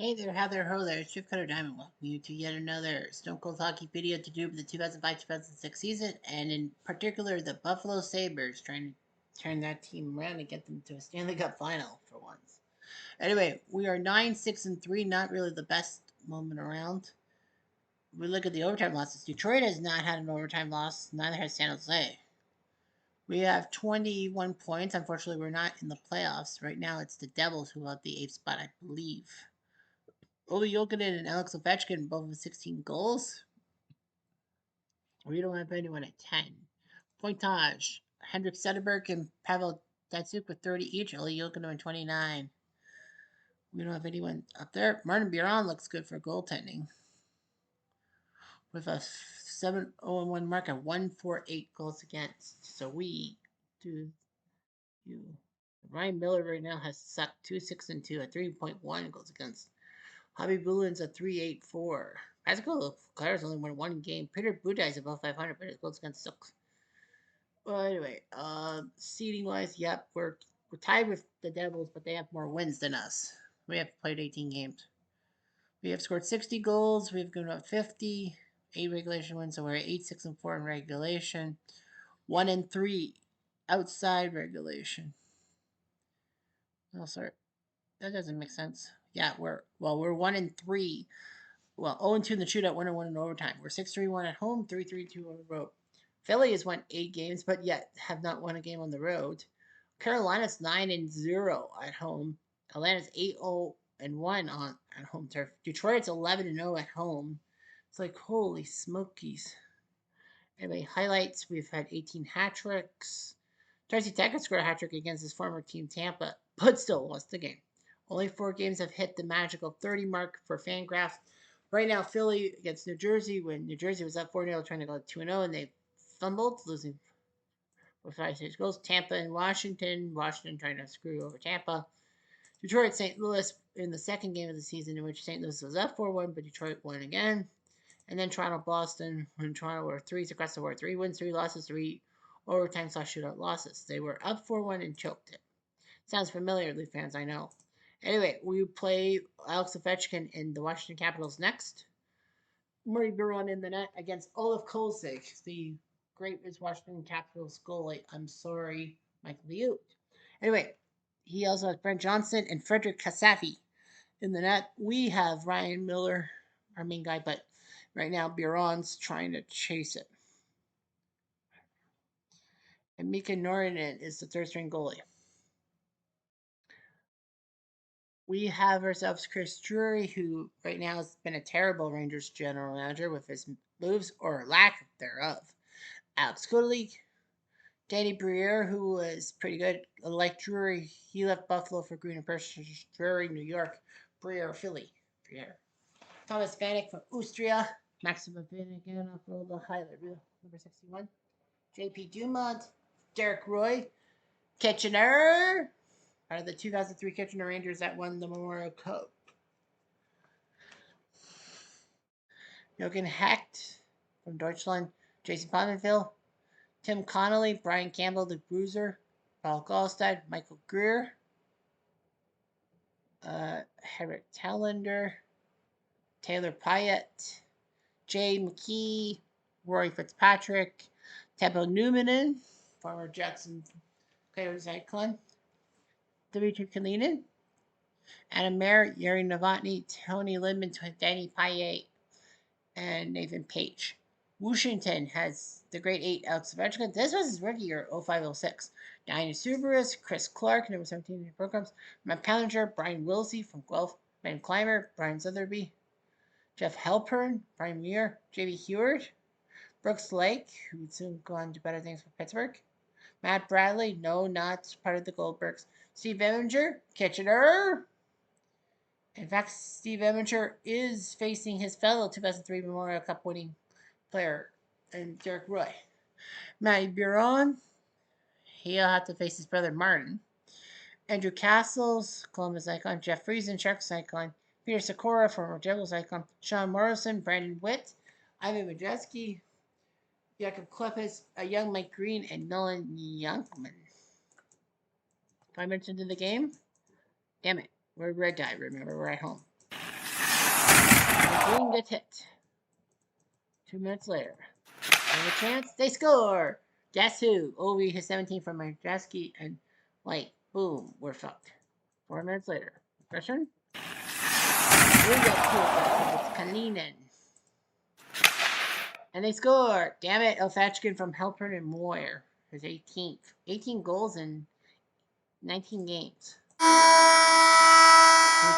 Hey there, how there, ho there, it's Chip Cutter Diamond. Welcome you to yet another Stone Cold Hockey video to do with the 2005-2006 season, and in particular, the Buffalo Sabres, trying to turn that team around and get them to a Stanley Cup final for once. Anyway, we are 9-6-3, not really the best moment around. We look at the overtime losses. Detroit has not had an overtime loss, neither has San Jose. We have 21 points. Unfortunately, we're not in the playoffs. Right now, it's the Devils who have the 8th spot, I believe. Oli Jokinen and Alex Ovechkin both with 16 goals. We don't have anyone at 10. Pointage. Hendrik Sederberg and Pavel Datsuk with 30 each. Oli Jokinen with 29. We don't have anyone up there. Martin Biron looks good for goaltending. With a 7-0-1 mark at 148 goals against. So we do you. Ryan Miller right now has sucked 2-6-2 at 3.1 goals against. Hobby Boolin's a 3.84. Pascal Claire's only won one game. Peter Budai's above 500, but his goals against sucks. Well, anyway, seeding wise, yep, we're tied with the Devils, but they have more wins than us. We have played 18 games. We have scored 60 goals. We've given up 50, 8 regulation wins, so we're at 8-6-4 in regulation, 1-3 outside regulation. Oh, sorry, that doesn't make sense. Yeah, we're 1-3. Well, 0-2 in the shootout, 1-1 in overtime. We're 6-3-1 at home, 3-3-2 on the road. Philly has won 8 games, but yet have not won a game on the road. Carolina's 9-0 at home. Atlanta's 8-0-1 on at home turf. Detroit's 11-0 at home. It's like holy smokies. Anyway, highlights: we've had 18 hat tricks. Darcy Tucker scored a hat trick against his former team Tampa, but still lost the game. Only 4 games have hit the magical 30 mark for Fangraphs. Right now, Philly against New Jersey, when New Jersey was up 4-0, trying to go 2-0, and they fumbled, losing for 5-6 goals. Tampa and Washington. Washington trying to screw over Tampa. Detroit, St. Louis in the second game of the season, in which St. Louis was up 4-1, but Detroit won again. And then Toronto, Boston, when Toronto were 3s across the board. 3 wins, 3 losses, 3 overtime / shootout losses. They were up 4-1 and choked it. Sounds familiar, Leaf fans, I know. Anyway, we play Alex Ovechkin in the Washington Capitals next. Murray Biron in the net against Olaf Kolzig, the great Washington Capitals goalie. I'm sorry, Michael Liut. Anyway, he also has Brent Johnson and Frederick Kasafi in the net. We have Ryan Miller, our main guy, but right now Biron's trying to chase it. And Mika Norinen is the third string goalie. We have ourselves Chris Drury, who right now has been a terrible Rangers general manager with his moves or lack thereof. Alex Goodley, Danny Briere, who was pretty good. Like Drury, he left Buffalo for Green Purchase. Drury, New York. Briere, Philly. Briere. Thomas Vanek from Austria. Maxim Vanek off of the highlight reel, number 61. JP Dumont. Derek Roy. Kitchener. Out of the 2003 Kitchener Rangers that won the Memorial Cup. Jochen Hecht from Deutschland. Jason Pominville. Tim Connolly. Brian Campbell, the Bruiser. Paul Gallstad. Michael Greer. Herrick Tallender. Taylor Pyatt. Jay McKee. Rory Fitzpatrick. Teppo Numminen. Former Jackson Coyotes icon. Dmitry Kalinin. Adam Mayer. Yuri Novotny. Tony Lindman. Danny Payet. And Nathan Page. Washington has the great 8 Alex Ovechkin. This was his rookie year, 05-06. Diana Subarus, Chris Clark, number 17 in the programs. Matt Callinger, Brian Wilsey from Guelph, Ben Clymer, Brian Sotherby, Jeff Halpern, Brian Muir, J.B. Heward, Brooks Lake, who would soon go on to better things for Pittsburgh. Matt Bradley, no, not part of the Goldbergs. Steve Eminger, Kitchener. In fact, Steve Eminger is facing his fellow 2003 Memorial Cup winning player, and Derek Roy. Matty Biron, he'll have to face his brother Martin. Andrew Castles, Columbus icon. Jeff Friesen, Sharks icon. Peter Sikora, former Devils icon. Sean Morrison, Brandon Witt, Ivan Majeski, Jakob Klepis, a young Mike Green, and Nolan Youngman. 5 minutes into the game, damn it, we're red dye. Remember, we're at home. And Green gets hit. 2 minutes later. They have a chance. They score! Guess who? Ovi hit 17 from Majeski and White. Boom. We're fucked. 4 minutes later. Question? We get killed. It's Kalinin. And they score! Damn it, Ovechkin from Halpern and Moyer. His 18th. 18 goals in 19 games. He's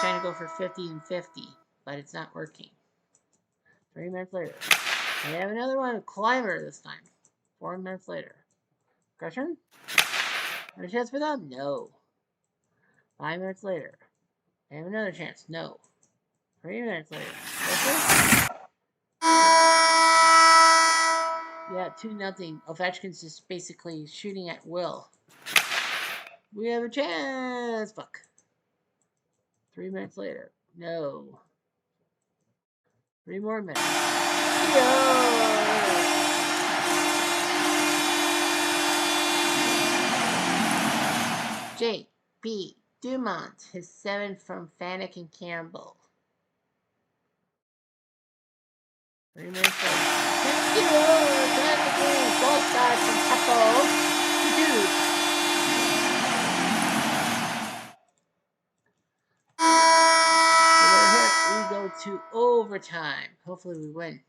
trying to go for 50 and 50, but it's not working. 3 minutes later. And they have another one, Climber this time. 4 minutes later. Question? Any chance for them? No. 5 minutes later. They have another chance. No. 3 minutes later. Question? Yeah, 2-0. Ovechkin's just basically shooting at will. We have a chance! Fuck. 3 minutes later. No. 3 more minutes. J.P. Dumont, his 7 from Fanek and Campbell. 3 minutes later. Ball start from Couple. 2-2. We go to overtime. Hopefully we win.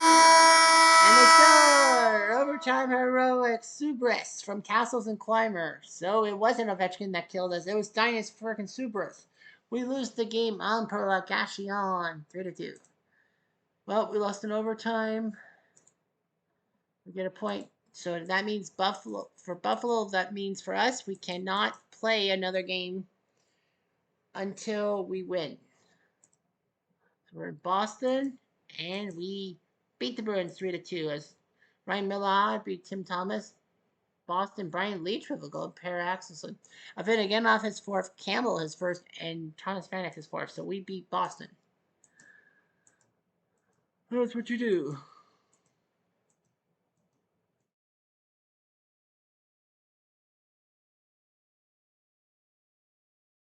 And they score! Overtime heroic Sabres from Castles and Climber. So it wasn't Ovechkin that killed us. It was Dinas freaking Sabres. We lose the game on prolongation. 3-2. Well, we lost in overtime. We get a point. So that means Buffalo. For Buffalo, that means for us, we cannot play another game until we win. So we're in Boston, and we beat the Bruins 3-2 as Ryan Miller beat Tim Thomas. Boston, Brian Leach with a goal, pair axis. Afinogenov his 4th, Campbell his 1st, and Thomas Vanek his 4th. So we beat Boston. That's what you do.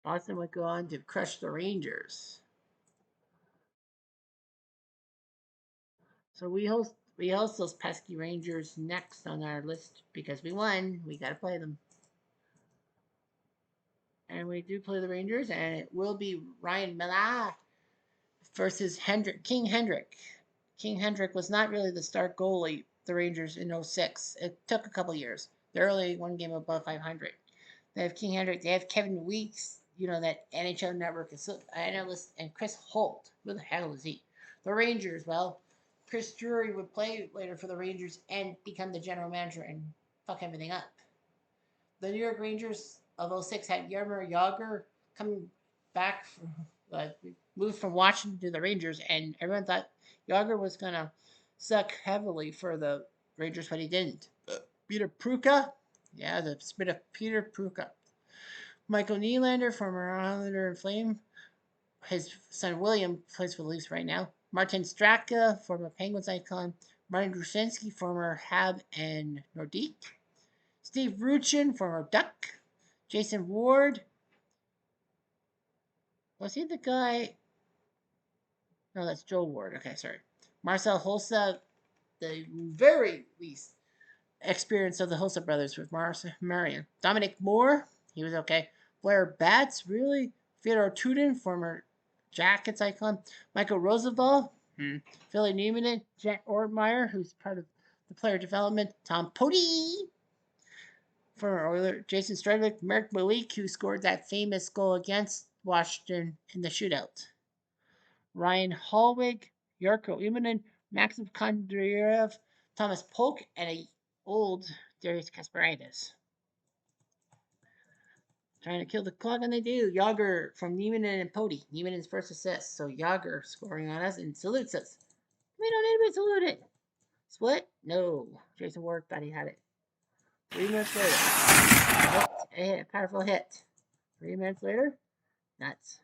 Boston would go on to crush the Rangers. So we host those pesky Rangers next on our list because we won. We got to play them. And we do play the Rangers, and it will be Ryan Miller versus King Hendrick. King Hendrick was not really the start goalie, the Rangers in 06. It took a couple years. They're only one game above 500. They have King Hendrick. They have Kevin Weeks, that NHL Network analyst, and Chris Holt. Who the hell is he? The Rangers, well, Chris Drury would play later for the Rangers and become the general manager and fuck everything up. The New York Rangers of 06 had Jaromir Jagr coming back, moved from Washington to the Rangers, and everyone thought Jagr was going to suck heavily for the Rangers, but he didn't. Peter Pruka? Yeah, the spit of Peter Pruka. Michael Nylander, former Islander and Flame. His son William plays for the Leafs right now. Martin Straka, former Penguins icon. Martin Grushenski, former Hab and Nordique. Steve Ruchin, former Duck. Jason Ward. Was he the guy? No, that's Joel Ward. Okay, sorry. Marcel Hulsa, the very least experience of the Hulsa brothers with Marion. Dominic Moore, he was okay. Blair Batts, really? Fyodor Tudin, former Jackets icon. Michael Roosevelt, Philly Newman, Jack Ortmeyer, who's part of the player development. Tom Poti, former Oiler. Jason Strudwick, Merrick Malik, who scored that famous goal against Washington in the shootout. Ryan Hallwig, Yarko Imanen, Maxim Kondryev, Thomas Polk, and a old Darius Kasparaitis. Trying to kill the clock, and they do. Jagr from Niemanen and Poti. Niemanen's first assist. So Jagr scoring on us and salutes us. We don't need to be saluted. Split? No. Jason Ward thought he had it. 3 minutes later. A powerful hit. 3 minutes later. Nuts.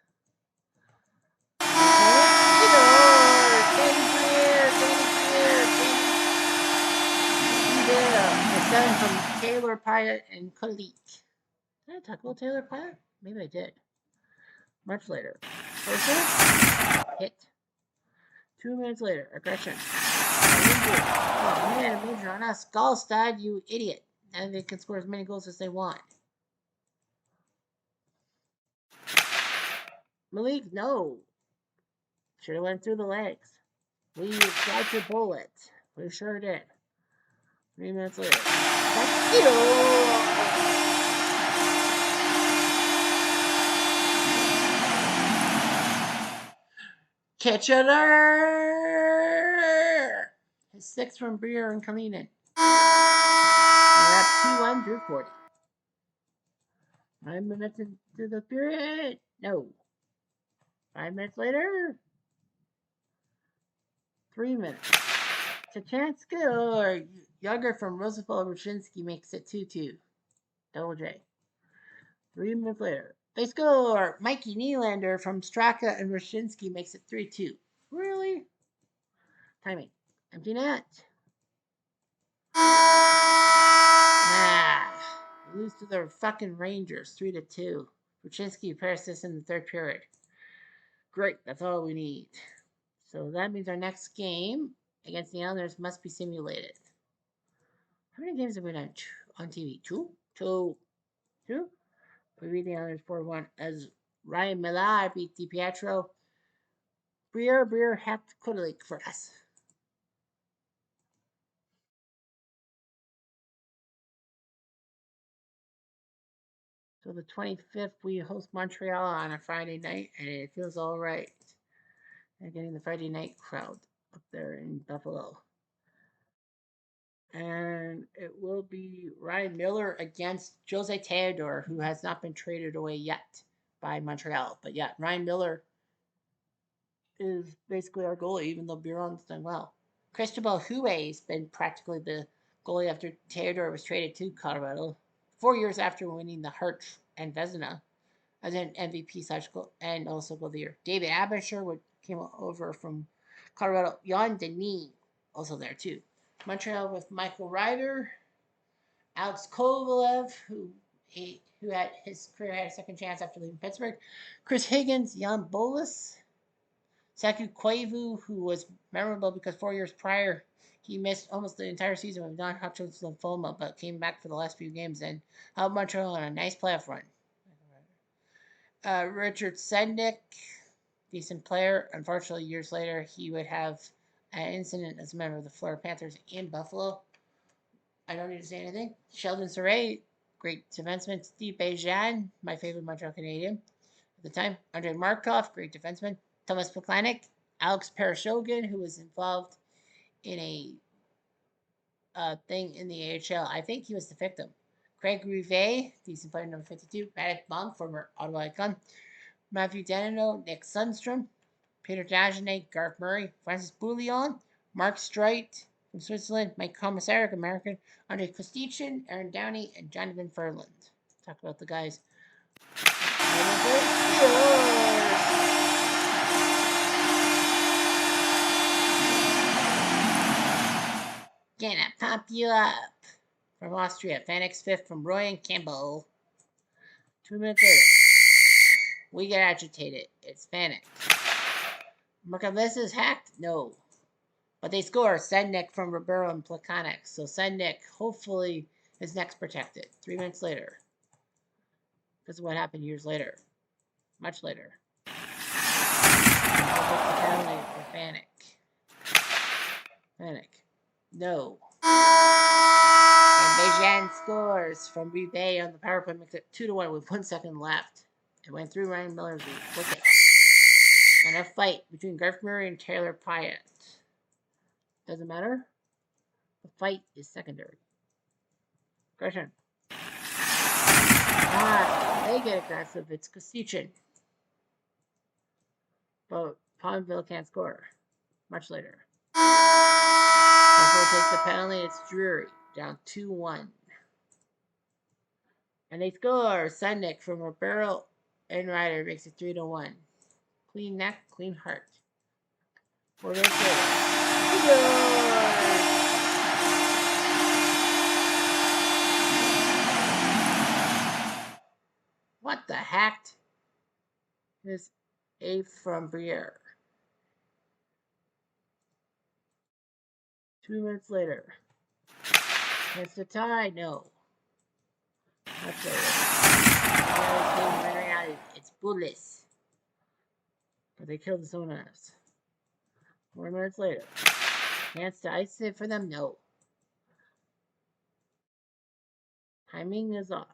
The 7 from Taylor Pyatt and Kalik. Did I talk about Taylor Pyatt? Maybe I did. Much later. Closer. Hit. 2 minutes later. Aggression. Oh man, a major on us. Gallstad, you idiot. And they can score as many goals as they want. Malik, no. Should have went through the legs. We got your bullet. We sure did. 3 minutes later. Kitchener! His 6 from Breer and Kalinin. We're up 2-1 through 40. 5 minutes into the period. No. 5 minutes later. 3 minutes. Tachanska or Younger from Roosevelt Rushinsky makes it 2-2. Double J. 3 minutes later. They score! Mikey Nylander from Straka and Rushinsky makes it 3-2. Really? Timing. Empty net. Ah. Lose to the fucking Rangers 3-2. Rushinsky passed this in the third period. Great. That's all we need. So that means our next game against the Islanders must be simulated. How many games have we done on TV? Two? Two. We beat the Islanders 4-1 as Ryan Millar beat DiPietro. Breer hacked Kudelik for us. So the 25th, we host Montreal on a Friday night, and it feels all right. And getting the Friday night crowd up there in Buffalo. And it will be Ryan Miller against Jose Theodore, who has not been traded away yet by Montreal. But yeah, Ryan Miller is basically our goalie, even though Biron's done well. Cristobal Huey's been practically the goalie after Theodore was traded to Colorado 4 years after winning the Hart and Vezina as an MVP and also goal of the year. David Abisher came over from Colorado. Jan Denis also there too. Montreal with Michael Ryder, Alex Kovalev, who had his career had a second chance after leaving Pittsburgh, Chris Higgins, Jan Bolas, Saku Koivu, who was memorable because 4 years prior he missed almost the entire season with non-Hodgkin's lymphoma, but came back for the last few games and helped Montreal on a nice playoff run. Richard Sednick, decent player. Unfortunately, years later, he would have an incident as a member of the Florida Panthers in Buffalo. I don't need to say anything. Sheldon Saray, great defenseman. Steve Bejan, my favorite Montreal Canadian at the time. Andrei Markov, great defenseman. Thomas Plekanec, Alex Parashogun, who was involved in a thing in the AHL. I think he was the victim. Craig Rivet, decent player, number 52. Matt Baum, former Ottawa Icon. Matthew Danino, Nick Sundstrom, Peter Dagenet, Garth Murray, Francis Bouillon, Mark Streit from Switzerland, Mike Komisarek, American, Andre Kostichin, Aaron Downey, and Jonathan Furland. Talk about the guys. Gonna pump you up. From Austria, Phoenix 5th from Roy and Campbell. 2 minutes later. We get agitated. It's Phoenix. Mercaless is hacked? No. But they score. Sednick from Ribeiro and Plekanec. So Sednick, hopefully, his neck's protected. 3 minutes later. This is what happened years later. Much later. Penalty for Panic. No. And Bejan scores from Rivet on the power play, makes it 2-1 with 1 second left. It went through Ryan Miller's wicket. And a fight between Garth Murray and Taylor Pyatt. Doesn't matter. The fight is secondary. Aggression. They get aggressive. It's Kostichin. But Palmville can't score. Much later. Buffalo takes the penalty. It's Drury. Down 2-1. And they score. Sednick from Ribeiro and Ryder makes it 3-1. Clean neck, clean heart. 4 minutes later. What the heck? This 8 from Briere. 2 minutes later. It's the tie. No. That's later. It's Bullis. But they killed the Sonas. 4 minutes later. Chance to ice it for them? No. Timing is off.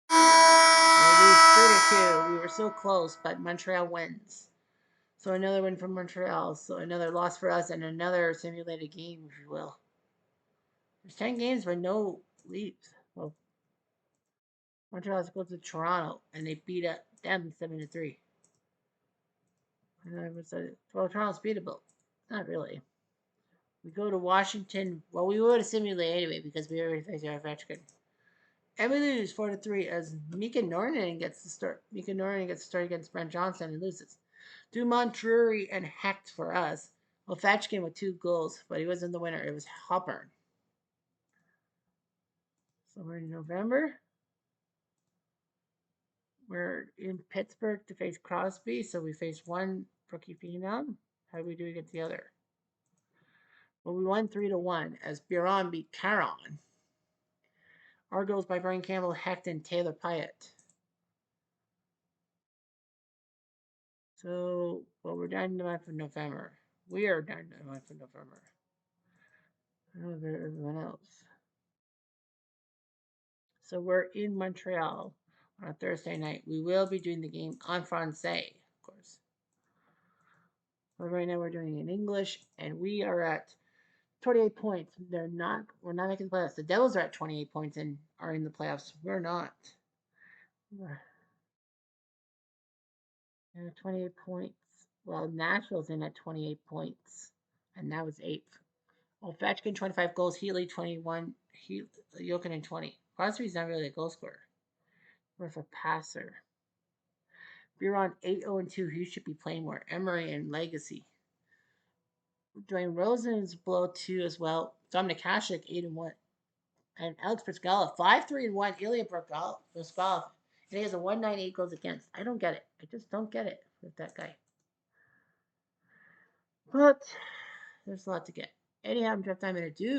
We lose 3-2. We were so close, but Montreal wins. So another win from Montreal. So another loss for us and another simulated game, if you will. There's 10 games with no leads. Well, Montreal has to go to Toronto, and they beat them 7-3. And I was well, Toronto's beatable. Not really. We go to Washington. Well, we would have simulated anyway because we already faced our Ovechkin. And we lose 4-3 as Mika Norton gets the start. Mika Norton gets the start against Brent Johnson and loses. Dumont, Drury, and Hecht for us. Ovechkin with 2 goals, but he wasn't the winner. It was Hopper. So we're in November. We're in Pittsburgh to face Crosby, so we face one rookie phenom. How do we do against the other? Well, we won 3-1 as Biron beat Caron. Our goals by Brian Campbell, Hecht, and Taylor Pyatt. So, well, we're down to the month of November. We are down to the month of November. I don't know about everyone else. So we're in Montreal on a Thursday night. We will be doing the game en français, of course. But right now we're doing it in English, and we are at 28 points. We're not making the playoffs. The Devils are at 28 points and are in the playoffs. We're not. We're at 28 points. Well, Nashville's in at 28 points, and that was 8th. Ovechkin 25 goals, Healy 21, Jokinen 20. Crosby's not really a goal scorer. We're a passer. Biron 8-0-2. He should be playing more. Emery and Legacy. Dwayne Rosen's below 2 as well. Dominic Hasek 8-1. And Alex Pascala 5-3-1. Ilya Pascala. And he has a 198 goals against. I don't get it. I just don't get it with that guy. But there's a lot to get. Anyhow, I'm just time to do.